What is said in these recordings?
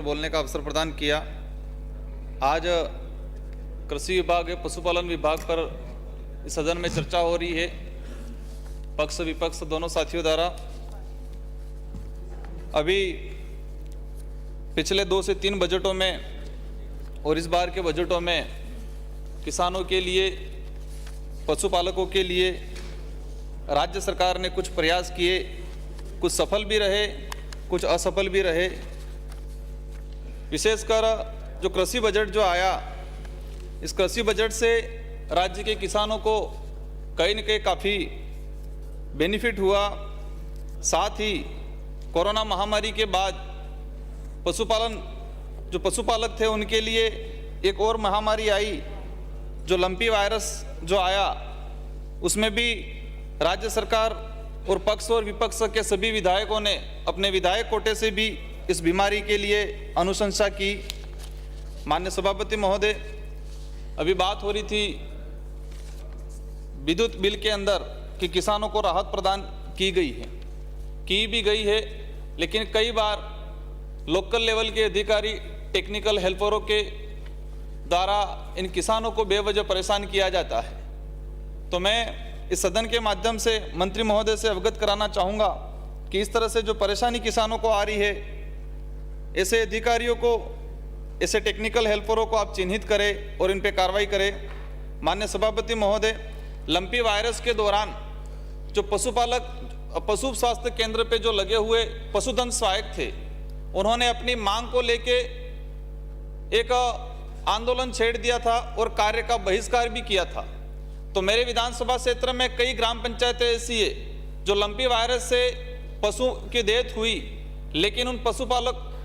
बोलने का अवसर प्रदान किया। आज कृषि विभाग एवं पशुपालन विभाग पर इस सदन में चर्चा हो रही है। पक्ष विपक्ष दोनों साथियों द्वारा अभी पिछले 2 से 3 बजटों में और इस बार के बजटों में किसानों के लिए, पशुपालकों के लिए राज्य सरकार ने कुछ प्रयास किए, कुछ सफल भी रहे, कुछ असफल भी रहे। विशेषकर जो कृषि बजट जो आया, इस कृषि बजट से राज्य के किसानों को कहीं न कहीं काफ़ी बेनिफिट हुआ। साथ ही कोरोना महामारी के बाद जो पशुपालक थे उनके लिए एक और महामारी आई, जो लंपी वायरस जो आया, उसमें भी राज्य सरकार और पक्ष और विपक्ष के सभी विधायकों ने अपने विधायक कोटे से भी इस बीमारी के लिए अनुशंसा की। माननीय सभापति महोदय, अभी बात हो रही थी विद्युत बिल के अंदर कि किसानों को राहत प्रदान की भी गई है, लेकिन कई बार लोकल लेवल के अधिकारी, टेक्निकल हेल्परों के द्वारा इन किसानों को बेवजह परेशान किया जाता है। तो मैं इस सदन के माध्यम से मंत्री महोदय से अवगत कराना चाहूँगा कि इस तरह से जो परेशानी किसानों को आ रही है, ऐसे अधिकारियों को, ऐसे टेक्निकल हेल्परों को आप चिन्हित करें और इन पे कार्रवाई करें। माननीय सभापति महोदय, लंपी वायरस के दौरान जो पशु स्वास्थ्य केंद्र पे जो लगे हुए पशुधन सहायक थे, उन्होंने अपनी मांग को लेके एक आंदोलन छेड़ दिया था और कार्य का बहिष्कार भी किया था। तो मेरे विधानसभा क्षेत्र में कई ग्राम पंचायतें ऐसी है जो लंपी वायरस से पशु की डेथ हुई, लेकिन उन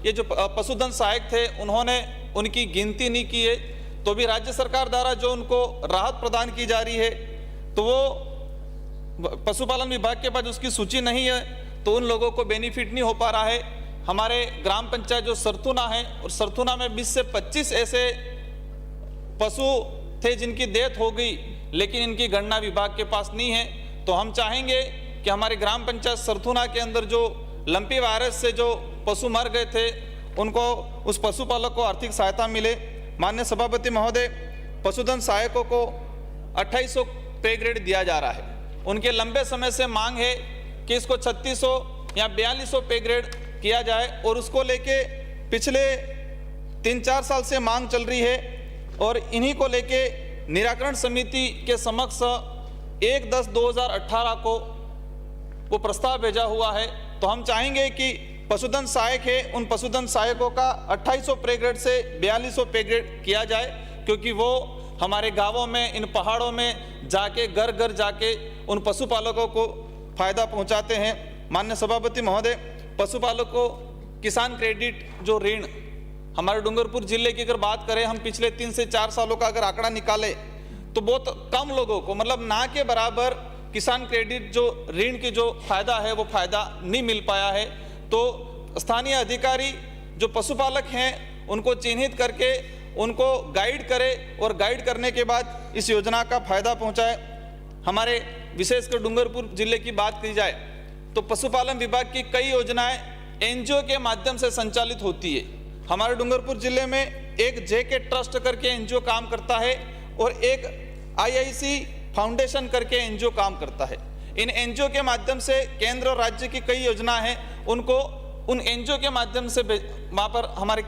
ये जो पशुधन सहायक थे उन्होंने उनकी गिनती नहीं की है। तो भी राज्य सरकार द्वारा जो उनको राहत प्रदान की जा रही है, तो वो पशुपालन विभाग के पास उसकी सूची नहीं है, तो उन लोगों को बेनिफिट नहीं हो पा रहा है। हमारे ग्राम पंचायत जो सरथुना है, और सरथुना में 20 से 25 ऐसे पशु थे जिनकी डेथ हो गई, लेकिन इनकी गणना विभाग के पास नहीं है। तो हम चाहेंगे कि हमारे ग्राम पंचायत सरथुना के अंदर जो लंपी वायरस से जो पशु मर गए थे, उनको, उस पशुपालक को आर्थिक सहायता मिले। माननीय सभापति महोदय, पशुधन सहायकों को 2800 पे ग्रेड दिया जा रहा है। उनके लंबे समय से मांग है कि इसको 3600 या 4200 पे ग्रेड किया जाए, और उसको लेके पिछले 3-4 साल से मांग चल रही है, और इन्हीं को लेके निराकरण समिति के समक्ष 1/10/2018 को वो प्रस्ताव भेजा हुआ है। तो हम चाहेंगे कि पशुधन सहायक है, उन पशुधन सहायकों का 2800 पे ग्रेड से 4200 पे ग्रेड किया जाए, क्योंकि वो हमारे गांवों में, इन पहाड़ों में जाके घर घर जाके उन पशुपालकों को फायदा पहुंचाते हैं। माननीय सभापति महोदय, पशुपालकों किसान क्रेडिट जो ऋण, हमारे डूंगरपुर जिले की अगर बात करें, हम पिछले 3 से 4 सालों का अगर आंकड़ा निकाले तो बहुत कम लोगों को, मतलब ना के बराबर किसान क्रेडिट जो ऋण की जो फायदा है वो फायदा नहीं मिल पाया है। तो स्थानीय अधिकारी जो पशुपालक हैं उनको चिन्हित करके उनको गाइड करें, और गाइड करने के बाद इस योजना का फायदा पहुंचाए। हमारे विशेषकर डूंगरपुर जिले की बात की जाए तो पशुपालन विभाग की कई योजनाएं एनजीओ के माध्यम से संचालित होती है। हमारे डूंगरपुर जिले में एक जेके ट्रस्ट करके एनजीओ काम करता है, और एक आईआईसी फाउंडेशन करके एनजीओ काम करता है। इन एनजीओ के माध्यम से केंद्र और राज्य की कई योजना है, उनको उन एनजीओ के माध्यम से वहाँ पर हमारे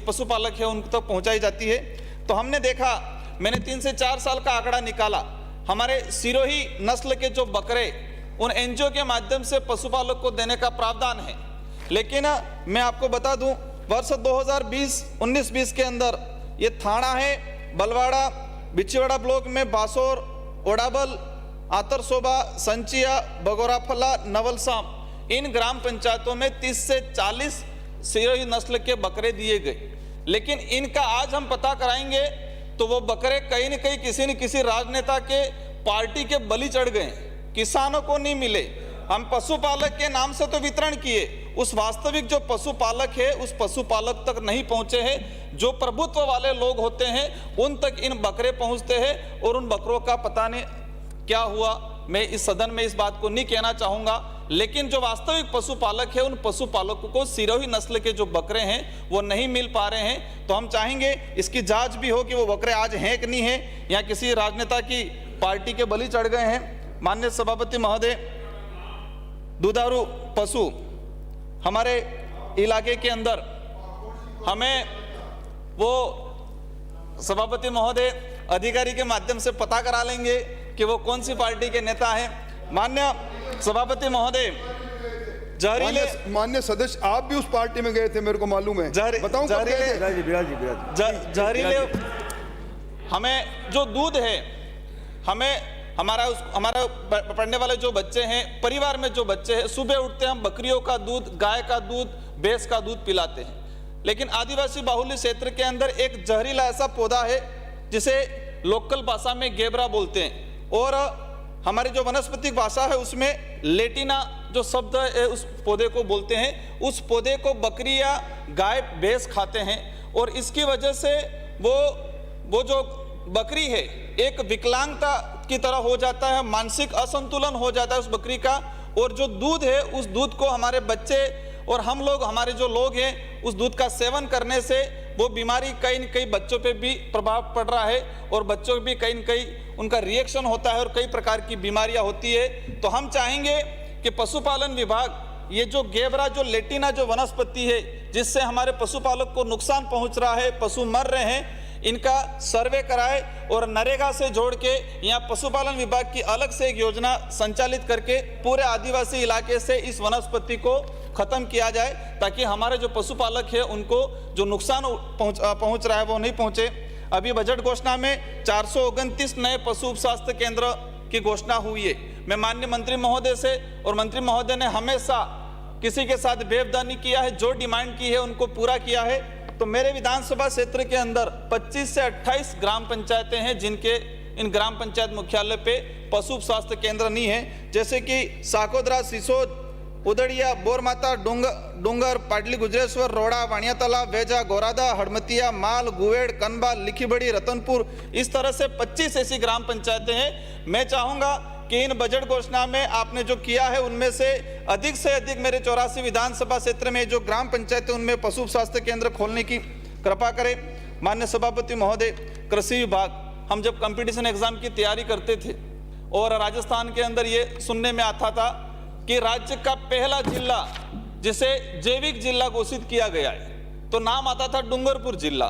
पशुपालक है उन तक पहुँचाई जाती है। तो हमने देखा, मैंने 3 से 4 साल का आंकड़ा निकाला, हमारे सिरोही नस्ल के जो बकरे उन एनजीओ के माध्यम से पशुपालक को देने का प्रावधान है। लेकिन मैं आपको बता दूं, वर्ष 2019-20 के अंदर ये थाना है, बलवाड़ा, बिछीवाड़ा ब्लॉक में बासोर, ओडाबल, आतरसोबा, संचिया, बगोराफला, नवलसाम, इन ग्राम पंचायतों में 30 से 40 सिरोही नस्ल के बकरे दिए गए। लेकिन इनका आज हम पता कराएंगे तो वो बकरे कहीं न कहीं किसी न किसी राजनेता के पार्टी के बलि चढ़ गए, किसानों को नहीं मिले। हम पशुपालक के नाम से तो वितरण किए, उस वास्तविक जो पशुपालक है उस पशुपालक तक नहीं पहुंचे हैं। जो प्रभुत्व वाले लोग होते हैं उन तक इन बकरे पहुंचते हैं, और उन बकरों का पता नहीं क्या हुआ। मैं इस सदन में इस बात को नहीं कहना चाहूँगा, लेकिन जो वास्तविक पशुपालक है उन पशुपालकों को सिरोही नस्ल के जो बकरे हैं वो नहीं मिल पा रहे हैं। तो हम चाहेंगे इसकी जांच भी हो कि वो बकरे आज हैं कि नहीं है या किसी राजनेता की पार्टी के बलि चढ़ गए हैं। माननीय सभापति महोदय, दुधारू पशु हमारे इलाके के अंदर हमें वो सभापति महोदय अधिकारी के माध्यम से पता करा लेंगे कि वो कौन सी पार्टी के नेता हैं। माननीय सभापति महोदय, जहरीले माननीय सदस्य आप भी उस पार्टी में गए थे, मेरे को मालूम है। बताऊं जहरीले हमें जो दूध है, हमें हमारा पढ़ने वाले जो बच्चे हैं, परिवार में जो बच्चे हैं, सुबह उठते हम बकरियों का दूध, गाय का दूध, भैंस का दूध पिलाते हैं। लेकिन आदिवासी बाहुल्य क्षेत्र के अंदर एक जहरीला ऐसा पौधा है जिसे लोकल भाषा में गेबरा बोलते हैं और हमारी जो वनस्पतिक भाषा है उसमें लेटिना जो शब्द है उस पौधे को बोलते हैं। उस पौधे को बकरी या गाय भैंस खाते हैं और इसकी वजह से वो जो बकरी है एक विकलांगता की तरह हो जाता है, मानसिक असंतुलन हो जाता है उस बकरी का, और जो दूध है उस दूध को हमारे बच्चे और हम लोग, हमारे जो लोग हैं, उस दूध का सेवन करने से वो बीमारी कहीं न कहीं बच्चों पे भी प्रभाव पड़ रहा है और बच्चों भी कहीं न कहीं उनका रिएक्शन होता है और कई प्रकार की बीमारियां होती है। तो हम चाहेंगे कि पशुपालन विभाग ये जो गेबरा, जो लेटिना जो वनस्पति है जिससे हमारे पशुपालक को नुकसान पहुंच रहा है, पशु मर रहे हैं, इनका सर्वे कराए और नरेगा से जोड़ के यहाँ पशुपालन विभाग की अलग से एक योजना संचालित करके पूरे आदिवासी इलाके से इस वनस्पति को खत्म किया जाए ताकि हमारे जो पशुपालक है उनको जो नुकसान पहुंच रहा है वो नहीं पहुंचे। अभी बजट घोषणा में 429 नए पशु उपस्वास्थ्य केंद्र की घोषणा हुई है। मैं माननीय मंत्री महोदय से, और मंत्री महोदय ने हमेशा किसी के साथ बेवदानी किया है, जो डिमांड की है उनको पूरा किया है। तो मेरे विधानसभा क्षेत्र के अंदर 25 से 28 ग्राम पंचायतें हैं जिनके इन ग्राम पंचायत मुख्यालय पे पशु स्वास्थ्य केंद्र नहीं है, जैसे कि साकोदरा, सिसोद, उदड़िया, बोरमाता, डूंगर, पाटली गुजरेश्वर, रोड़ा, वाणिया तालाब, वेजा, गोरादा, हड़मतिया, माल, गुवेड़, कनबा, लिखीबड़ी, रतनपुर, इस तरह से 25 ऐसी ग्राम पंचायतें हैं। मैं चाहूँगा कि इन बजट घोषणा में आपने जो किया है उनमें से अधिक मेरे 84 विधानसभा क्षेत्र में जो ग्राम पंचायत है उनमें पशु स्वास्थ्य केंद्र खोलने की कृपा करें। माननीय सभापति महोदय, कृषि विभाग, हम जब कंपटीशन एग्जाम की तैयारी करते थे और राजस्थान के अंदर ये सुनने में आता था कि राज्य का पहला जिला जिसे जैविक जिला घोषित किया गया है तो नाम आता था डूंगरपुर जिला।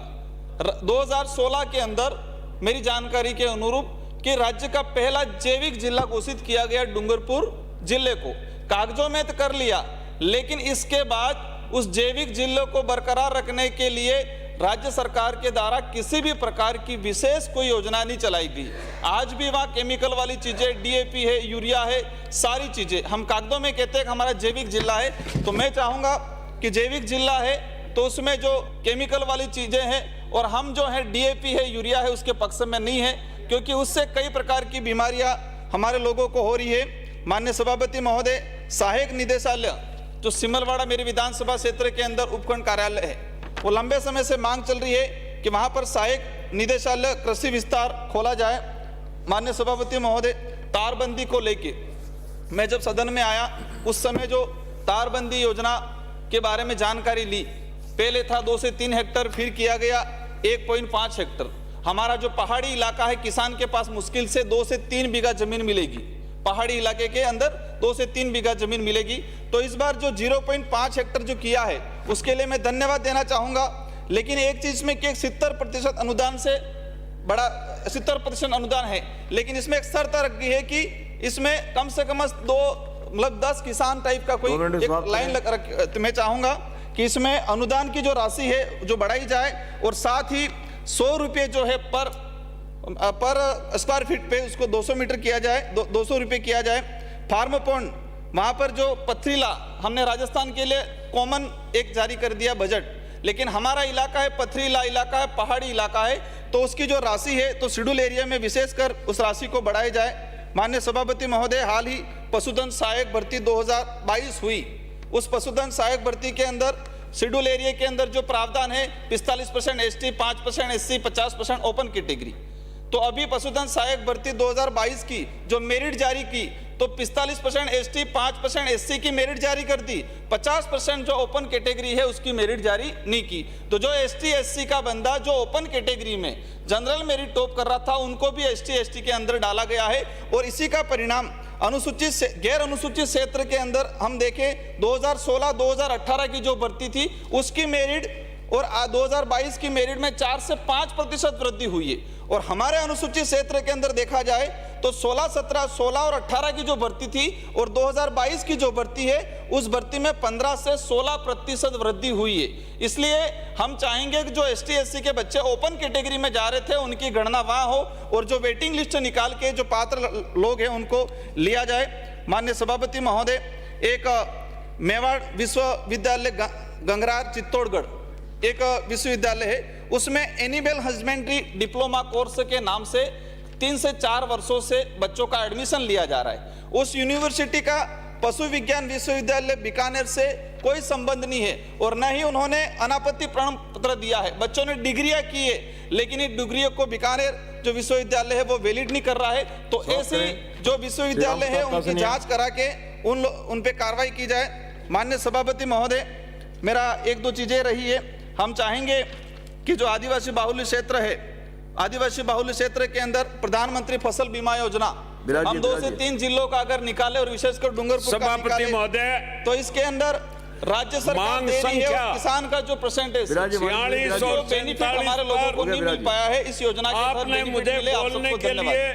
2016 के अंदर मेरी जानकारी के अनुरूप कि राज्य का पहला जैविक जिला घोषित किया गया डूंगरपुर जिले को। कागजों में तो कर लिया, लेकिन इसके बाद उस जैविक जिले को बरकरार रखने के लिए राज्य सरकार के द्वारा किसी भी प्रकार की विशेष कोई योजना नहीं चलाई गई। आज भी वहाँ केमिकल वाली चीजें, डीएपी है, यूरिया है, सारी चीजें हम कागजों में कहते हैं कि हमारा जैविक जिला है। तो मैं चाहूँगा कि जैविक जिला है तो उसमें जो केमिकल वाली चीजें हैं और हम जो है डीएपी है, यूरिया है, उसके पक्ष में नहीं है, क्योंकि उससे कई प्रकार की बीमारियां हमारे लोगों को हो रही है। माननीय सभापति महोदय, सहायक निदेशालय जो सिमलवाड़ा मेरे विधानसभा क्षेत्र के अंदर उपखंड कार्यालय है, वो लंबे समय से मांग चल रही है कि वहां पर सहायक निदेशालय कृषि विस्तार खोला जाए। माननीय सभापति महोदय, तारबंदी को लेके मैं जब सदन में आया उस समय जो तारबंदी योजना के बारे में जानकारी ली, पहले था 2 से 3 हेक्टर, फिर किया गया 1.5 हेक्टर। हमारा जो पहाड़ी इलाका है, किसान के पास मुश्किल से 2 से 3 बीघा जमीन मिलेगी, पहाड़ी इलाके के अंदर 2 से 3 बीघा जमीन मिलेगी। तो इस बार जो 0.5 हेक्टर जो किया है उसके लिए मैं धन्यवाद देना चाहूँगा। लेकिन एक चीज में कि 70% अनुदान से बड़ा 70% अनुदान है, लेकिन इसमें एक शर्त रखी है कि इसमें कम से कम 10 किसान टाइप का कोई एक लाइन तो मैं चाहूँगा कि इसमें अनुदान की जो राशि है जो बढ़ाई जाए और साथ ही 100 रुपये जो है पर स्क्वायर फीट पे उसको 200 मीटर किया जाए, 200 रुपये किया जाए। फार्म पॉन्ड, वहाँ पर जो पथरीला, हमने राजस्थान के लिए कॉमन एक जारी कर दिया बजट, लेकिन हमारा इलाका है पथरीला इलाका है, पहाड़ी इलाका है, तो उसकी जो राशि है तो शेड्यूल एरिया में विशेषकर उस राशि को बढ़ाया जाए। माननीय सभापति महोदय, हाल ही पशुधन सहायक भर्ती 2022 हुई, उस पशुधन सहायक भर्ती के अंदर शेड्यूल एरिया के अंदर जो प्रावधान है 45% ST, 5% SC, 50% ओपन कैटेगरी। तो अभी पशुधन सहायक भर्ती 2022 की जो मेरिट जारी की तो 45% एसटी, 5% एससी की मेरिट जारी कर दी, 50% जो ओपन कैटेगरी है उसकी मेरिट जारी नहीं की। तो जो एसटी एससी का बंदा जो ओपन कैटेगरी में जनरल मेरिट टॉप कर रहा था, उनको भी एसटी एसटी के अंदर डाला गया है। और इसी का परिणाम अनुसूचित गैर अनुसूचित क्षेत्र के अंदर हम देखें 2016-2018 की जो भर्ती थी उसकी मेरिट और 2022 की मेरिट में 4 से 5% वृद्धि हुई है। और हमारे अनुसूचित क्षेत्र के अंदर देखा जाए तो 16, 17, 16 और 18 की जो भर्ती थी और 2022 की जो भर्ती है उस भर्ती में 15 से 16% वृद्धि हुई है। इसलिए हम चाहेंगे कि जो एसटी एससी के बच्चे ओपन कैटेगरी में जा रहे थे उनकी गणना वहां हो और जो वेटिंग लिस्ट निकाल के जो पात्र लोग हैं उनको लिया जाए। माननीय सभापति महोदय, एक मेवाड़ विश्वविद्यालय गंगरार चित्तौड़गढ़ एक विश्वविद्यालय है, उसमें एनिमल हस्बेंड्री डिप्लोमा कोर्स के नाम से 3 से 4 वर्षों से बच्चों का एडमिशन लिया जा रहा है। उस यूनिवर्सिटी का पशु विज्ञान विश्वविद्यालय बीकानेर से कोई संबंध नहीं है और न ही उन्होंने अनापत्ति प्रमाण पत्र दिया है। बच्चों ने डिग्रियां की है लेकिन इन डिग्रियों को बीकानेर जो विश्वविद्यालय है वो वैलिड नहीं कर रहा है। तो ऐसे जो विश्वविद्यालय है उनकी जांच करा के उन पे कार्रवाई की जाए। माननीय सभापति महोदय, मेरा 1-2 चीजें रही है। हम चाहेंगे कि जो आदिवासी बाहुल्य क्षेत्र है, आदिवासी बाहुल्य क्षेत्र के अंदर प्रधानमंत्री फसल बीमा योजना हम 2 से 3 जिलों का अगर निकाले और विशेषकर डूंगरपुर का निकाले महोदय, तो इसके अंदर राज्य सरकार दे रही है और किसान का जो परसेंटेज बेनिफिट हमारे लोगों को नहीं मिल पाया है इस योजना के तहत। आपने मुझे बोलने के लिए